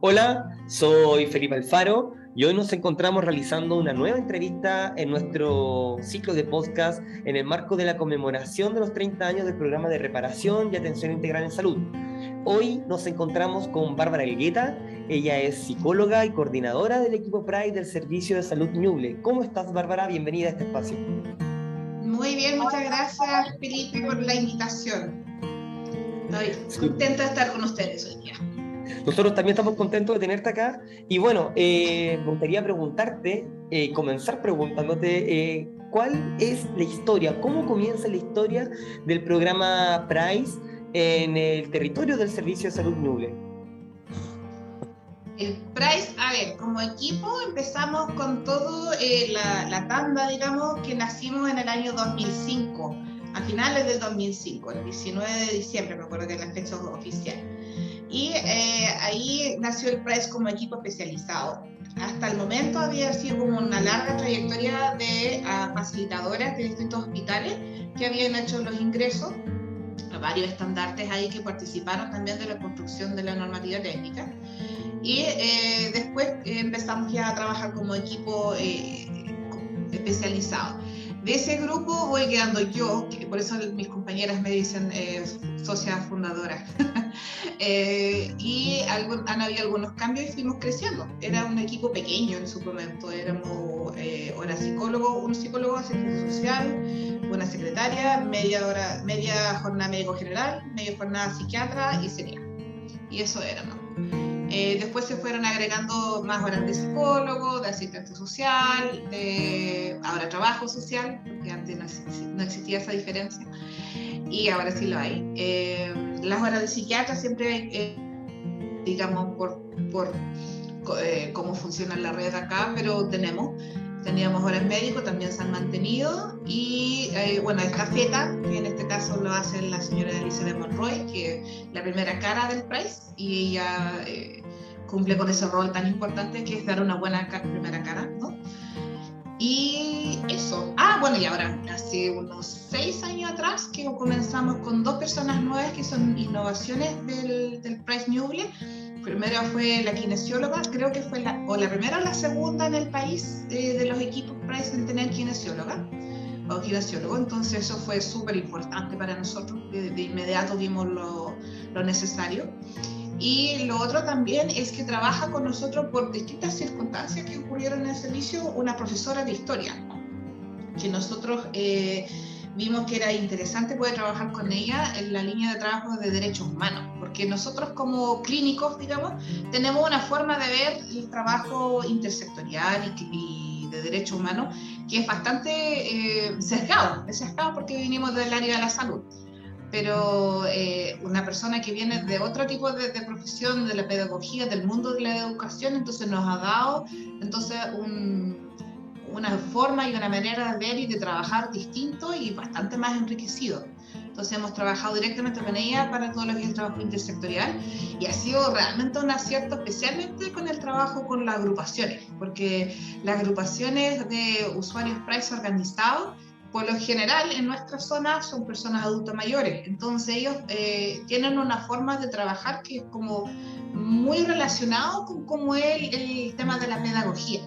Hola, soy Felipe Alfaro y hoy nos encontramos realizando una nueva entrevista en nuestro ciclo de podcast en el marco de la conmemoración de los 30 años del programa de reparación y atención integral en salud. Hoy nos encontramos con Bárbara Elgueta. Ella es psicóloga y coordinadora del equipo PRAIS del Servicio de Salud Ñuble. ¿Cómo estás, Bárbara? Bienvenida a este espacio. Muy bien, muchas gracias, Felipe, por la invitación. Estoy contenta de estar con ustedes hoy día. Nosotros también estamos contentos de tenerte acá. Y bueno, me gustaría preguntarte, comenzar preguntándote, ¿cuál es la historia? ¿Cómo comienza la historia del programa PRAIS en el territorio del Servicio de Salud Ñuble? El PRAIS, a ver, como equipo empezamos con todo la tanda, digamos, que nacimos en el año 2005, a finales del 2005, el 19 de diciembre, me acuerdo que es la fecha oficial. Y ahí nació el PRAIS como equipo especializado. Hasta el momento había sido como una larga trayectoria de facilitadoras de distintos hospitales que habían hecho los ingresos, varios estandartes ahí que participaron también de la construcción de la normativa técnica. Y después empezamos ya a trabajar como equipo especializado. De ese grupo voy quedando yo, que por eso mis compañeras me dicen socia fundadora. Y han habido algunos cambios y fuimos creciendo. Era un equipo pequeño en su momento. Éramos un psicólogo, asistencia social, una secretaria, media jornada médico general, media jornada psiquiatra y sería. Y eso era, ¿no? Después se fueron agregando más horas de psicólogo, de asistente social, de ahora trabajo social, porque antes no existía esa diferencia, y ahora sí lo hay. Las horas de psiquiatra siempre, digamos, por cómo funciona la red acá, pero teníamos horas médicos, también se han mantenido, y bueno, esta FETA, que en este caso lo hace la señora Elizabeth Monroy, que es la primera cara del PRAIS, y ella cumple con ese rol tan importante que es dar una buena primera cara, ¿no? Y eso. Bueno, y ahora hace unos 6 años atrás que comenzamos con 2 personas nuevas que son innovaciones del PRAIS Ñuble. Primero fue la kinesióloga, creo que fue la primera o la segunda en el país de los equipos PRAIS en tener kinesióloga o kinesiólogo, entonces eso fue súper importante para nosotros, de inmediato vimos lo necesario. Y lo otro también es que trabaja con nosotros por distintas circunstancias que ocurrieron en el servicio, una profesora de historia, que nosotros vimos que era interesante poder trabajar con ella en la línea de trabajo de derechos humanos, porque nosotros como clínicos, digamos, tenemos una forma de ver el trabajo intersectorial y de derechos humanos que es bastante sesgado porque venimos del área de la salud. Pero una persona que viene de otro tipo de profesión, de la pedagogía, del mundo de la educación, entonces nos ha dado una forma y una manera de ver y de trabajar distinto y bastante más enriquecido. Entonces hemos trabajado directamente con ella para todo lo que es el trabajo intersectorial y ha sido realmente un acierto, especialmente con el trabajo con las agrupaciones, porque las agrupaciones de usuarios PRAIS organizados por lo general en nuestra zona son personas adultas mayores, entonces ellos tienen una forma de trabajar que es como muy relacionado con cómo es el tema de la pedagogía,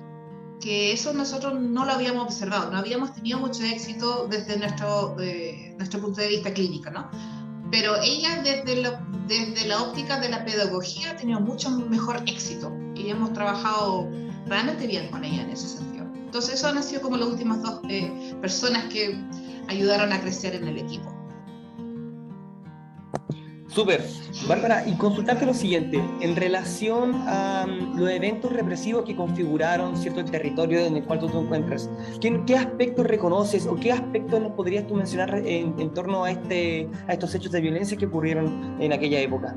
que eso nosotros no lo habíamos observado, no habíamos tenido mucho éxito desde nuestro punto de vista clínico, ¿no? Pero ella desde la óptica de la pedagogía ha tenido mucho mejor éxito y hemos trabajado realmente bien con ella en ese sentido. Entonces eso han sido como las últimas 2 personas que ayudaron a crecer en el equipo. Súper. Bárbara, y consultarte lo siguiente, en relación a los eventos represivos que configuraron cierto el territorio en el cual tú te encuentras, ¿qué aspectos reconoces o qué aspectos nos podrías tú mencionar en torno a estos hechos de violencia que ocurrieron en aquella época?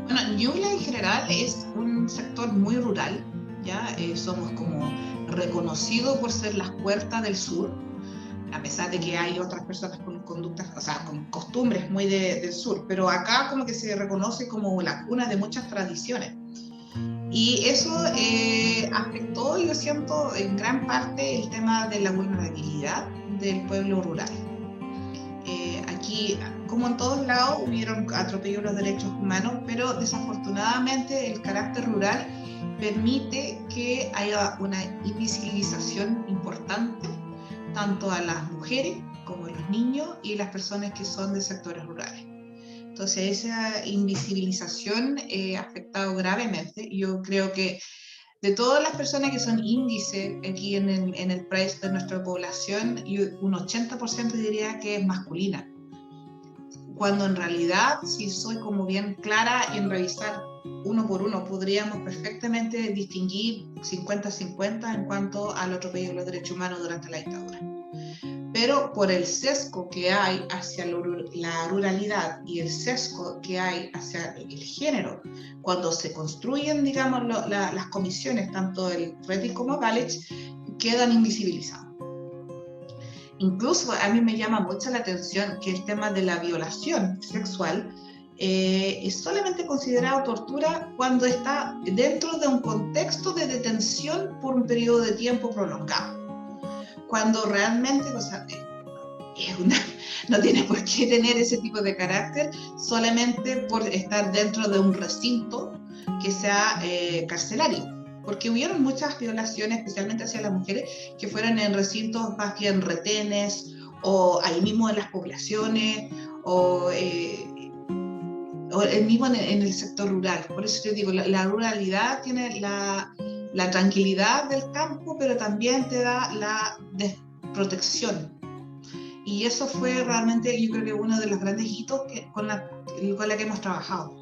Bueno, Ñuble en general es un sector muy rural, ¿ya? Somos como reconocidos por ser las puertas del sur, a pesar de que hay otras personas con conductas, o sea, con costumbres muy del sur, pero acá como que se reconoce como la cuna de muchas tradiciones. Y eso afectó, yo siento, en gran parte el tema de la vulnerabilidad del pueblo rural. Aquí, como en todos lados hubieron atropellos a los derechos humanos, pero desafortunadamente el carácter rural permite que haya una invisibilización importante tanto a las mujeres como a los niños y las personas que son de sectores rurales. Entonces esa invisibilización ha afectado gravemente. Yo creo que de todas las personas que son índice aquí en el país de nuestra población, un 80% diría que es masculina. Cuando en realidad, si soy como bien clara en revisar uno por uno, podríamos perfectamente distinguir 50-50 en cuanto al atropello de los derechos humanos durante la dictadura. Pero por el sesgo que hay hacia la ruralidad y el sesgo que hay hacia el género, cuando se construyen, digamos, las comisiones, tanto el Rettig como College, quedan invisibilizados. Incluso a mí me llama mucho la atención que el tema de la violación sexual es solamente considerado tortura cuando está dentro de un contexto de detención por un periodo de tiempo prolongado. Cuando realmente, o sea, no tiene por qué tener ese tipo de carácter solamente por estar dentro de un recinto que sea carcelario. Porque hubieron muchas violaciones, especialmente hacia las mujeres, que fueron en recintos más bien retenes, o ahí mismo en las poblaciones, o mismo en el sector rural. Por eso yo digo, la ruralidad tiene la tranquilidad del campo, pero también te da la desprotección. Y eso fue realmente, yo creo que uno de los grandes hitos con la que hemos trabajado.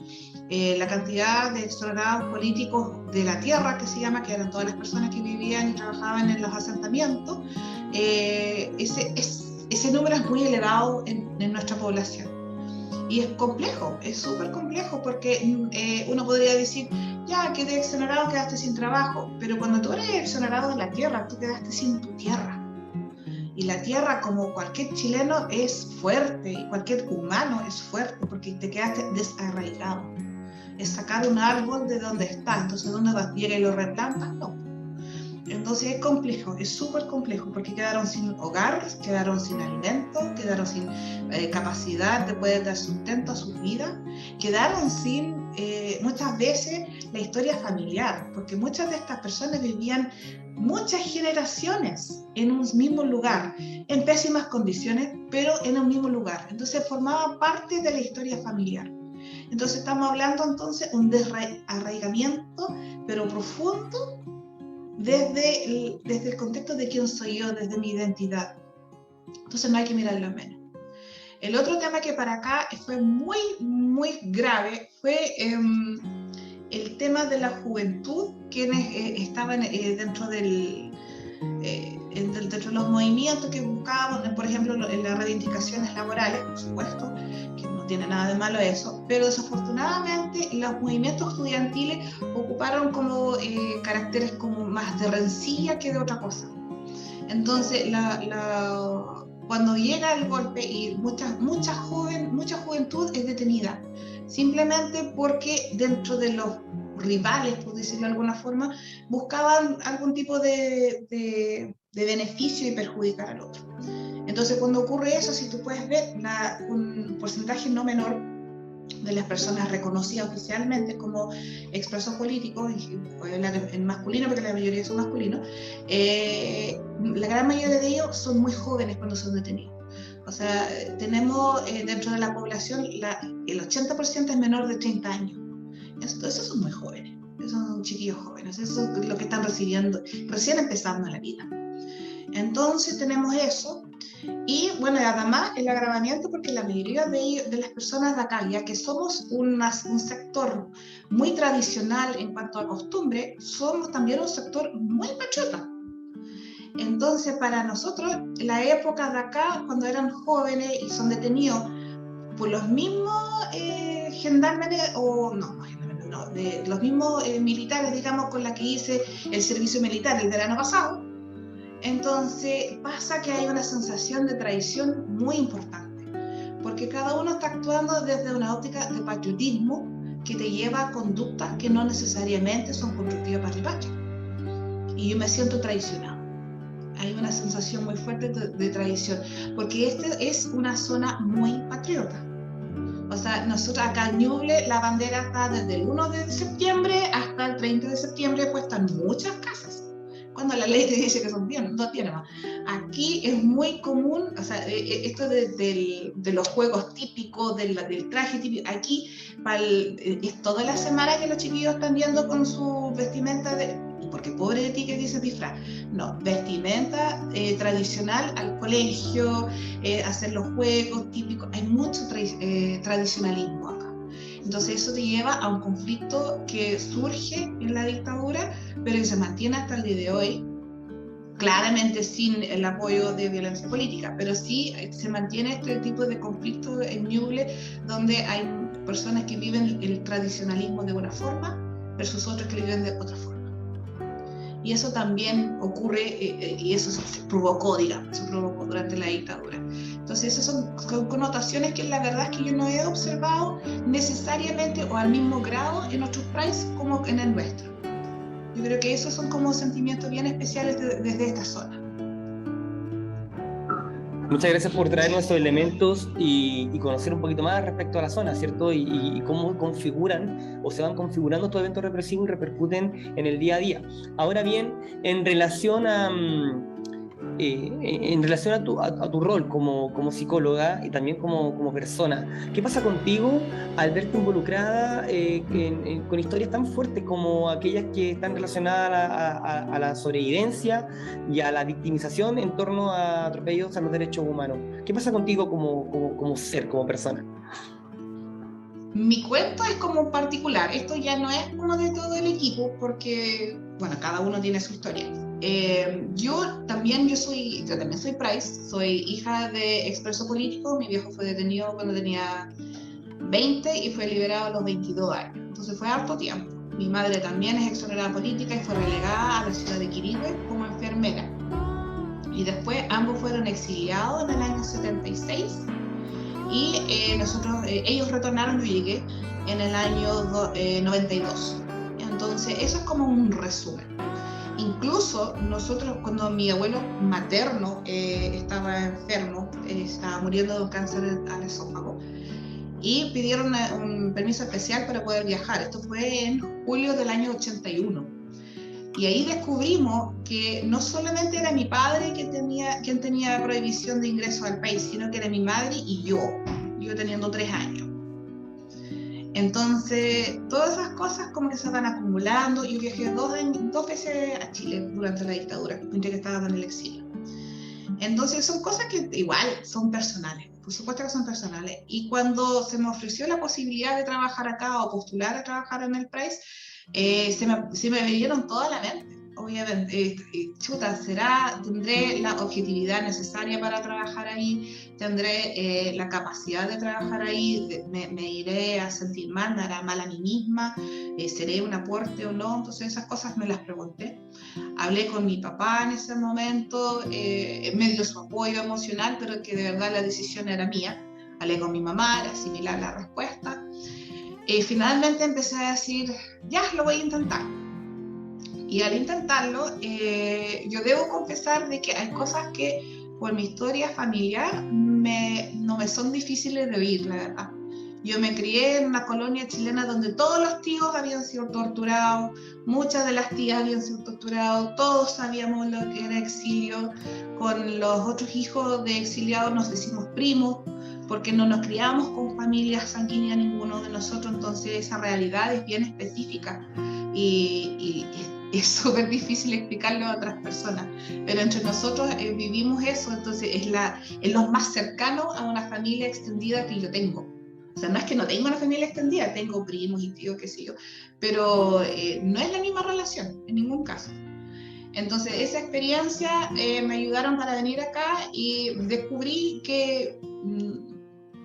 La cantidad de exonerados políticos de la tierra, que se llama, que eran todas las personas que vivían y trabajaban en los asentamientos, ese número es muy elevado en nuestra población. Y es complejo, es súper complejo, porque uno podría decir, ya, quedé exonerado, quedaste sin trabajo, pero cuando tú eres exonerado de la tierra, tú quedaste sin tu tierra. Y la tierra, como cualquier chileno, es fuerte, y cualquier humano es fuerte, porque te quedaste desarraigado. Es sacar un árbol de donde está, entonces ¿dónde vas? ¿Llega y lo replantas? No. Entonces es complejo, es súper complejo, porque quedaron sin hogar, quedaron sin alimento, quedaron sin capacidad de poder dar sustento a sus vidas, quedaron sin, muchas veces, la historia familiar, porque muchas de estas personas vivían muchas generaciones en un mismo lugar, en pésimas condiciones, pero en un mismo lugar. Entonces formaba parte de la historia familiar. Entonces estamos hablando entonces un desarraigamiento, pero profundo, desde el contexto de quién soy yo, desde mi identidad. Entonces no hay que mirarlo menos. El otro tema que para acá fue muy, muy grave fue el tema de la juventud, quienes estaban dentro de los movimientos que buscaban, por ejemplo, en las reivindicaciones laborales, por supuesto, que no tiene nada de malo eso, pero desafortunadamente los movimientos estudiantiles ocuparon como caracteres como más de rencilla que de otra cosa. Entonces, cuando llega el golpe y mucha juventud es detenida, simplemente porque dentro de los rivales, por decirlo de alguna forma, buscaban algún tipo de beneficio y perjudicar al otro. Entonces, cuando ocurre eso, si tú puedes ver, un porcentaje no menor de las personas reconocidas oficialmente como expresos políticos, en masculino, porque la mayoría son masculinos, la gran mayoría de ellos son muy jóvenes cuando son detenidos. O sea, tenemos dentro de la población, el 80% es menor de 30 años. Esos son muy jóvenes, esos son chiquillos jóvenes, eso es lo que están recién empezando la vida. Entonces tenemos eso. Y bueno, además el agravamiento, porque la mayoría de las personas de acá, ya que somos un sector muy tradicional en cuanto a costumbre, somos también un sector muy patriota. Entonces para nosotros, la época de acá, cuando eran jóvenes y son detenidos por los mismos gendarmes, de los mismos militares, digamos, con la que hice el servicio militar el verano pasado, entonces pasa que hay una sensación de traición muy importante, porque cada uno está actuando desde una óptica de patriotismo que te lleva a conductas que no necesariamente son constructivas para el patrio. Y yo me siento traicionado. Hay una sensación muy fuerte de traición, porque esta es una zona muy patriota. O sea, nosotros acá en Ñuble la bandera está desde el 1 de septiembre hasta el 30 de septiembre puesta en muchas casas. Cuando la ley te dice que son 2 tiene más. Aquí es muy común, o sea, esto de los juegos típicos, del traje típico, aquí es toda la semana que los chiquillos están viendo con su vestimenta porque pobre de ti que dices disfraz. No, vestimenta tradicional al colegio, hacer los juegos típicos, hay mucho tradicionalismo acá. Entonces eso te lleva a un conflicto que surge en la dictadura, pero que se mantiene hasta el día de hoy, claramente sin el apoyo de violencia política, pero sí se mantiene este tipo de conflicto en Ñuble, donde hay personas que viven el tradicionalismo de una forma versus otros que viven de otra forma. Y eso también ocurre, y eso se provocó, digamos, se provocó durante la dictadura. Entonces esas son connotaciones que la verdad es que yo no he observado necesariamente o al mismo grado en otros países como en el nuestro. Yo creo que esos son como sentimientos bien especiales desde esta zona. Muchas gracias por traernos estos elementos y conocer un poquito más respecto a la zona, ¿cierto? Y cómo configuran o se van configurando estos eventos represivos y repercuten en el día a día. Ahora bien, en relación a tu rol como psicóloga y también como persona, ¿qué pasa contigo al verte involucrada con historias tan fuertes como aquellas que están relacionadas a la sobrevivencia y a la victimización en torno a atropellos a los derechos humanos? ¿Qué pasa contigo como ser, como persona? Mi cuento es como particular, esto ya no es como de todo el equipo, porque, bueno, cada uno tiene su historia. Yo también soy Price, soy hija de expreso político. Mi viejo fue detenido cuando tenía 20 y fue liberado a los 22 años, entonces fue harto tiempo. Mi madre también es exonerada política y fue relegada a la ciudad de Quirihue como enfermera. Y después ambos fueron exiliados en el año 76 y ellos retornaron, yo llegué en el año 92. Entonces eso es como un resumen. Incluso nosotros, cuando mi abuelo materno estaba enfermo, estaba muriendo de un cáncer al esófago, y pidieron un permiso especial para poder viajar. Esto fue en julio del año 81. Y ahí descubrimos que no solamente era mi padre quien tenía prohibición de ingreso al país, sino que era mi madre y yo teniendo 3 años. Entonces, todas esas cosas como que se van acumulando. Yo viajé 2 veces a Chile durante la dictadura, mientras que estaba en el exilio. Entonces, son cosas que igual son personales, por supuesto que son personales. Y cuando se me ofreció la posibilidad de trabajar acá o postular a trabajar en el Price, se me vinieron toda la mente. Obviamente, tendré la objetividad necesaria para trabajar ahí, tendré la capacidad de trabajar ahí, me iré a sentir mal, me hará mal a mí misma, seré un aporte o no. Entonces esas cosas me las pregunté. Hablé con mi papá en ese momento, me dio su apoyo emocional, pero que de verdad la decisión era mía. Hablé con mi mamá, era similar la respuesta. Finalmente empecé a decir, ya, lo voy a intentar. Y al intentarlo, yo debo confesar de que hay cosas que por mi historia familiar no me son difíciles de oír, la verdad. Yo me crié en una colonia chilena donde todos los tíos habían sido torturados, muchas de las tías habían sido torturados, todos sabíamos lo que era exilio. Con los otros hijos de exiliados nos decimos primos, porque no nos criamos con familias sanguíneas ninguno de nosotros, entonces esa realidad es bien específica y es súper difícil explicarlo a otras personas, pero entre nosotros vivimos eso, entonces es lo más cercano a una familia extendida que yo tengo. O sea, no es que no tenga una familia extendida, tengo primos y tíos, qué sé yo, pero no es la misma relación, en ningún caso. Entonces, esa experiencia me ayudaron para venir acá y descubrí que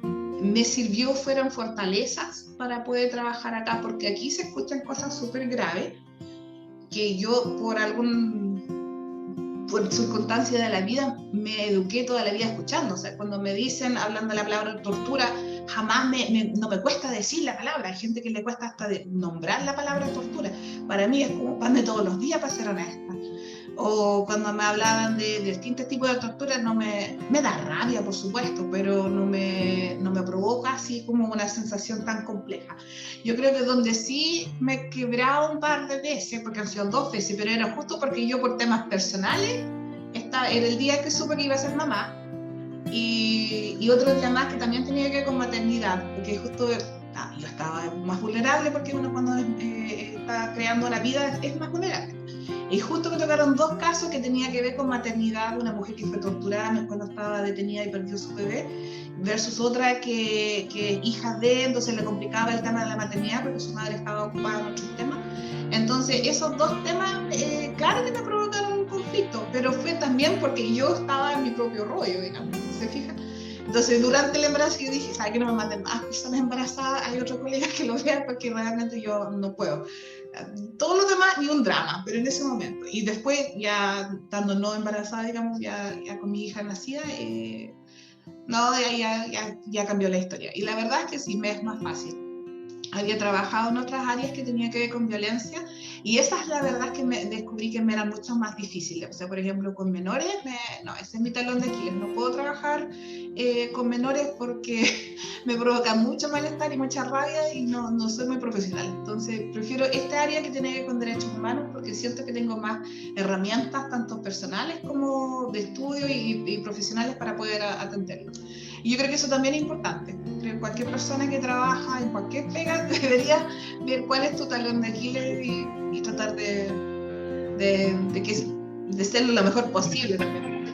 me sirvió, fueron fortalezas para poder trabajar acá, porque aquí se escuchan cosas súper graves que yo por circunstancia de la vida me eduqué toda la vida escuchando. O sea, cuando me dicen, hablando de la palabra tortura, jamás no me cuesta decir la palabra. Hay gente que le cuesta hasta nombrar la palabra tortura. Para mí es como pan de todos los días, para ser honesta. o cuando me hablaban de distintos tipos de torturas, me da rabia, por supuesto, pero no me provoca así como una sensación tan compleja. Yo creo que donde sí me he quebrado un par de veces, porque han sido 2 veces, pero era justo porque yo por temas personales, era el día que supe que iba a ser mamá, y otro día más que también tenía que ver con maternidad, porque justo yo estaba más vulnerable, porque uno cuando está creando la vida es más vulnerable. Y justo me tocaron 2 casos que tenía que ver con maternidad, una mujer que fue torturada cuando estaba detenida y perdió su bebé, versus otra que hija de, entonces le complicaba el tema de la maternidad porque su madre estaba ocupada en otros temas. Entonces esos 2 temas, claro que me provocaron un conflicto, pero fue también porque yo estaba en mi propio rollo, digamos, ¿se fijan? Entonces, durante el embarazo yo dije, ¿sabes que no me manden más personas embarazadas? Hay otros colegas que lo vean porque realmente yo no puedo. Todo lo demás, ni un drama, pero en ese momento. Y después, ya estando no embarazada, digamos, ya con mi hija nacida, no, ya cambió la historia. Y la verdad es que sí, me es más fácil. Había trabajado en otras áreas que tenían que ver con violencia y esas la verdad es que descubrí que me eran mucho más difíciles. O sea, por ejemplo, con menores, no, ese es mi talón de Aquiles. No puedo trabajar con menores porque me provoca mucho malestar y mucha rabia y no soy muy profesional. Entonces, prefiero esta área que tiene que ver con derechos humanos porque siento que tengo más herramientas, tanto personales como de estudio y profesionales para poder atenderlo. Y yo creo que eso también es importante. Creo que cualquier persona que trabaja en cualquier pega debería ver cuál es tu talón de Aquiles y tratar de serlo lo mejor posible también.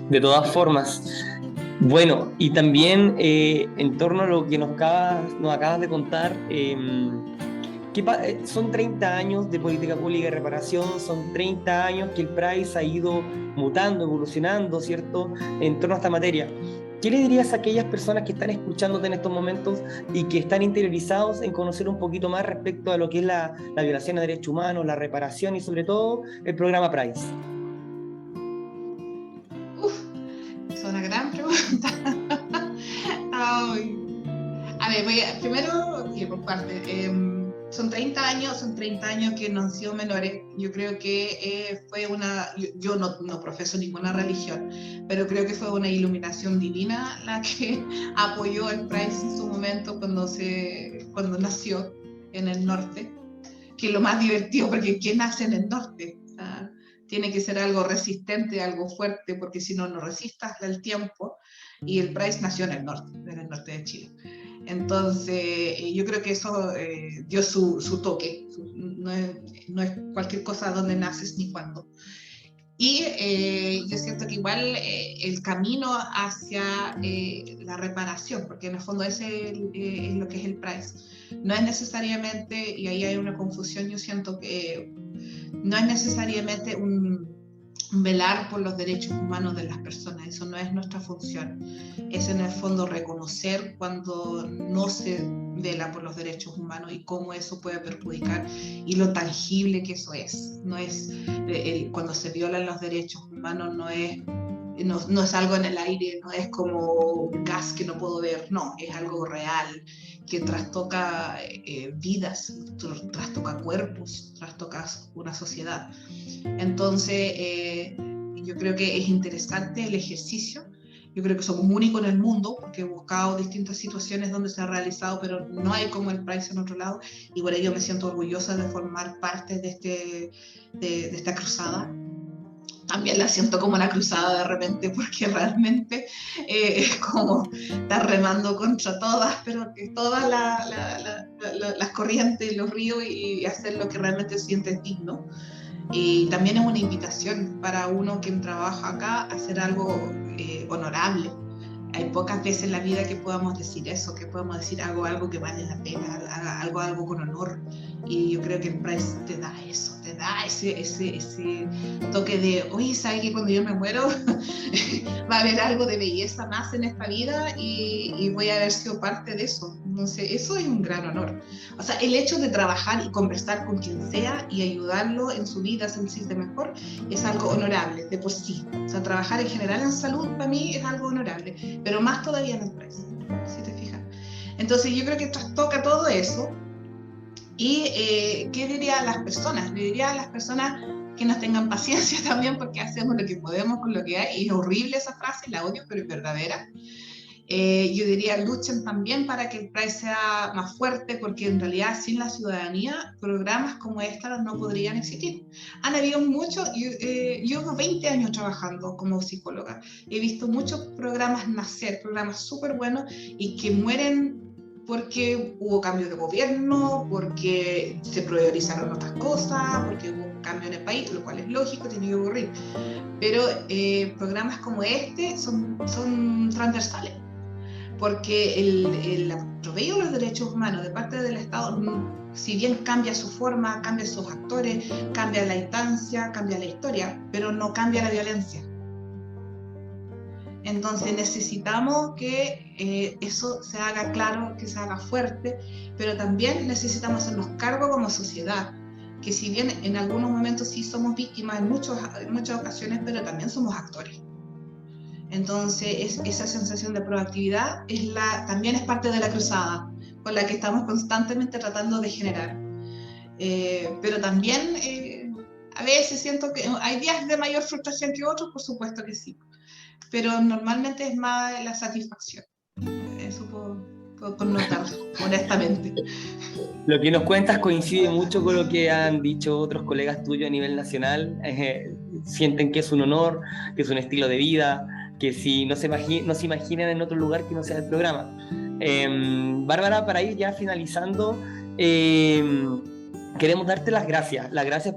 De todas formas. Bueno, y también en torno a lo que nos acabas de contar, son 30 años de política pública de reparación, son 30 años que el PRAIS ha ido mutando, evolucionando, ¿cierto?, en torno a esta materia. ¿Qué le dirías a aquellas personas que están escuchándote en estos momentos y que están interiorizados en conocer un poquito más respecto a lo que es la violación a derechos humanos, la reparación y sobre todo el programa PRAIS? Es una gran pregunta. A ver, primero, por parte, son 30 años que no han sido menores. Yo creo que yo no profeso ninguna religión, pero creo que fue una iluminación divina la que apoyó al PRAIS en su momento cuando nació en el norte, que es lo más divertido, porque ¿quién nace en el norte? Tiene que ser algo resistente, algo fuerte, porque si no resistas el tiempo, y el PRAIS nació en el norte de Chile. Entonces, yo creo que eso dio su toque. No es cualquier cosa donde naces ni cuándo. Y yo siento que igual el camino hacia la reparación, porque en el fondo ese es lo que es el PRAIS, no es necesariamente, y ahí hay una confusión, yo siento que no es necesariamente un velar por los derechos humanos de las personas, eso no es nuestra función. Es en el fondo reconocer cuando no se vela por los derechos humanos y cómo eso puede perjudicar y lo tangible que eso es. No es cuando se violan los derechos humanos, no es algo en el aire, no es como un gas que no puedo ver, no, es algo real que trastoca vidas, trastoca cuerpos, trastoca una sociedad. Entonces, yo creo que es interesante el ejercicio. Yo creo que somos únicos en el mundo porque he buscado distintas situaciones donde se ha realizado, pero no hay como el PRAIS en otro lado, y por ello me siento orgullosa de formar parte de esta cruzada. También la siento como una cruzada de repente porque realmente es como estar remando contra todas, pero que todas las corrientes, los ríos, y hacer lo que realmente sientes digno. Y también es una invitación para uno que trabaja acá a hacer algo honorable. Hay pocas veces en la vida que podamos decir eso, que podamos decir hago algo que vale la pena, algo con honor. Y yo creo que el PRAIS te da eso, te da ese toque de, oye, ¿sabes que cuando yo me muero va a haber algo de belleza más en esta vida y voy a haber sido parte de eso? Entonces, eso es un gran honor. O sea, el hecho de trabajar y conversar con quien sea y ayudarlo en su vida a sentirse mejor es algo honorable de por sí. O sea, trabajar en general en salud para mí es algo honorable, pero más todavía en el PRAIS, si te fijas. Entonces, yo creo que trastoca todo eso. ¿Y qué diría a las personas? Le diría a las personas que nos tengan paciencia también, porque hacemos lo que podemos con lo que hay, y es horrible esa frase, la odio, pero es verdadera. Yo diría, luchen también para que el Pride sea más fuerte, porque en realidad sin la ciudadanía, programas como esta no podrían existir. Han habido muchos, yo llevo 20 años trabajando como psicóloga, he visto muchos programas nacer, programas súper buenos, y que mueren porque hubo cambio de gobierno, porque se priorizaron otras cosas, porque hubo un cambio en el país, lo cual es lógico, tiene que ocurrir. Pero programas como este son transversales, porque el atropello de los derechos humanos de parte del Estado, si bien cambia su forma, cambia sus actores, cambia la instancia, cambia la historia, pero no cambia la violencia. Entonces necesitamos que eso se haga claro, que se haga fuerte, pero también necesitamos hacernos cargo como sociedad, que si bien en algunos momentos sí somos víctimas en muchas ocasiones, pero también somos actores. Entonces esa sensación de proactividad también es parte de la cruzada, con la que estamos constantemente tratando de generar. Pero también a veces siento que hay días de mayor frustración que otros, por supuesto que sí, pero normalmente es más la satisfacción. Eso puedo connotar, honestamente. Lo que nos cuentas coincide mucho con lo que han dicho otros colegas tuyos a nivel nacional. Sienten que es un honor, que es un estilo de vida, que si no se imaginan en otro lugar que no sea el programa. Bárbara, para ir ya finalizando, queremos darte las gracias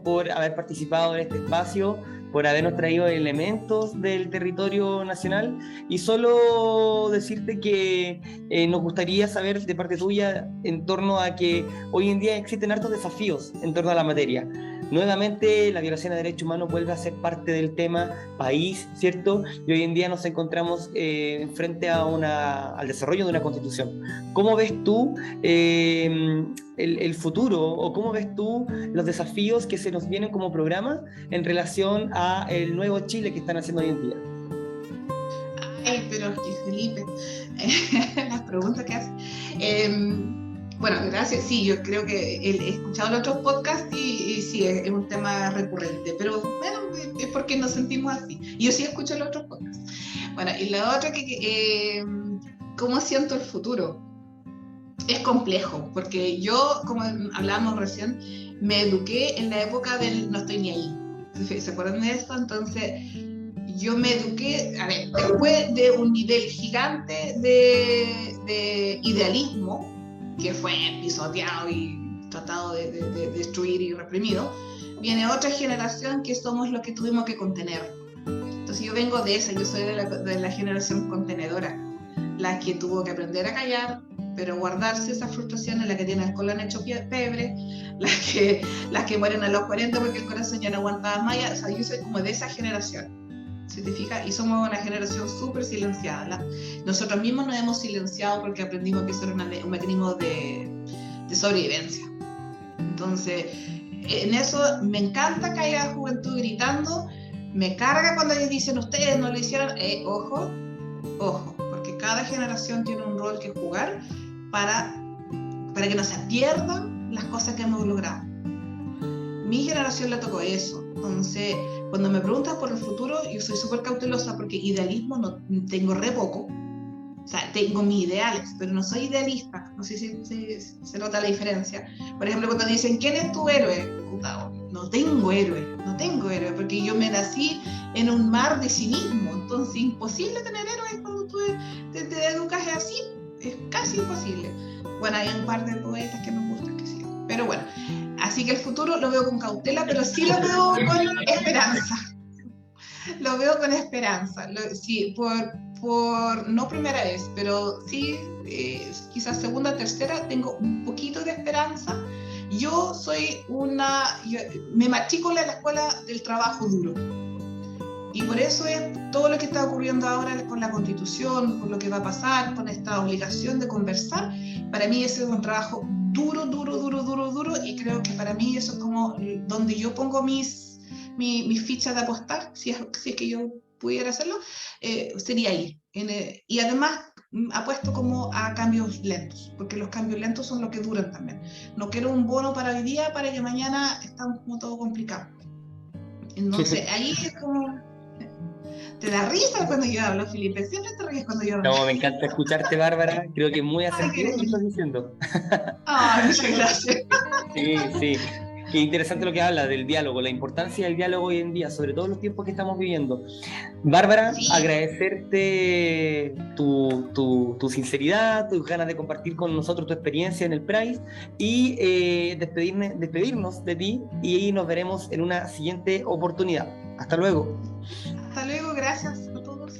por haber participado en este espacio, por habernos traído elementos del territorio nacional, y solo decirte que nos gustaría saber de parte tuya en torno a que hoy en día existen hartos desafíos en torno a la materia. Nuevamente la violación a derechos humanos vuelve a ser parte del tema país, ¿cierto? Y hoy en día nos encontramos frente al desarrollo de una constitución. ¿Cómo ves tú el futuro, o cómo ves tú los desafíos que se nos vienen como programa en relación a el nuevo Chile que están haciendo hoy en día? Ay, pero Felipe, las preguntas que hace. Bueno, gracias. Sí, yo creo que he escuchado los otros podcasts y sí, es un tema recurrente, pero bueno, es porque nos sentimos así. Yo sí escucho los otros podcasts. Bueno, y la otra ¿cómo siento el futuro? Es complejo, porque yo, como hablábamos recién, me eduqué en la época del no estoy ni ahí. ¿Se acuerdan de esto? Entonces, yo me eduqué, a ver, después de un nivel gigante de idealismo, que fue pisoteado y tratado de destruir y reprimido, viene otra generación que somos los que tuvimos que contener. Entonces yo vengo de esa, yo soy de la generación contenedora, la que tuvo que aprender a callar, pero guardarse esas frustraciones, la que tiene el colon hecho pebre, las que mueren a los 40 porque el corazón ya no aguantaba más. O sea, yo soy como de esa generación. ¿Se te fija? Y somos una generación súper silenciada. Nosotros mismos nos hemos silenciado porque aprendimos que eso era un mecanismo de sobrevivencia. Entonces, en eso me encanta que haya juventud gritando, me carga cuando ellos dicen ustedes no lo hicieron. Ojo, porque cada generación tiene un rol que jugar para que no se pierdan las cosas que hemos logrado. Mi generación le tocó eso. Entonces, cuando me preguntas por el futuro, yo soy súper cautelosa porque idealismo no tengo re poco. O sea, tengo mis ideales, pero no soy idealista. No sé si se nota la diferencia. Por ejemplo, cuando dicen, ¿quién es tu héroe? Puta, no tengo héroe, porque yo me nací en un mar de cinismo. Entonces, imposible tener héroes cuando tú te educas así. Es casi imposible. Bueno, hay un par de poetas que nos gustan que sí. Pero bueno, así que el futuro lo veo con cautela, pero sí lo veo con esperanza. Lo veo con esperanza. Sí, por no primera vez, pero sí, quizás segunda o tercera, tengo un poquito de esperanza. Yo me matriculo en la escuela del trabajo duro. Y por eso es todo lo que está ocurriendo ahora con la Constitución, con lo que va a pasar, con esta obligación de conversar. Para mí ese es un trabajo duro, y creo que para mí eso es como donde yo pongo mis fichas de apostar, si es que yo pudiera hacerlo, sería ahí. Y además apuesto como a cambios lentos, porque los cambios lentos son los que duran también. No quiero un bono para hoy día, para que mañana estamos como todo complicado. Entonces, ahí es como... ¿Te da risa cuando yo hablo, Felipe? Siempre te ríes cuando yo hablo. No, me encanta escucharte, Bárbara. Creo que es muy asertivo lo que estás diciendo. Ay, muchas gracias. Sí, sí. Qué interesante lo que habla del diálogo, la importancia del diálogo hoy en día, sobre todo en los tiempos que estamos viviendo. Bárbara, Sí. agradecerte tu sinceridad, tus ganas de compartir con nosotros tu experiencia en el Price y despedirnos de ti y nos veremos en una siguiente oportunidad. Hasta luego. Hasta luego, gracias a todos.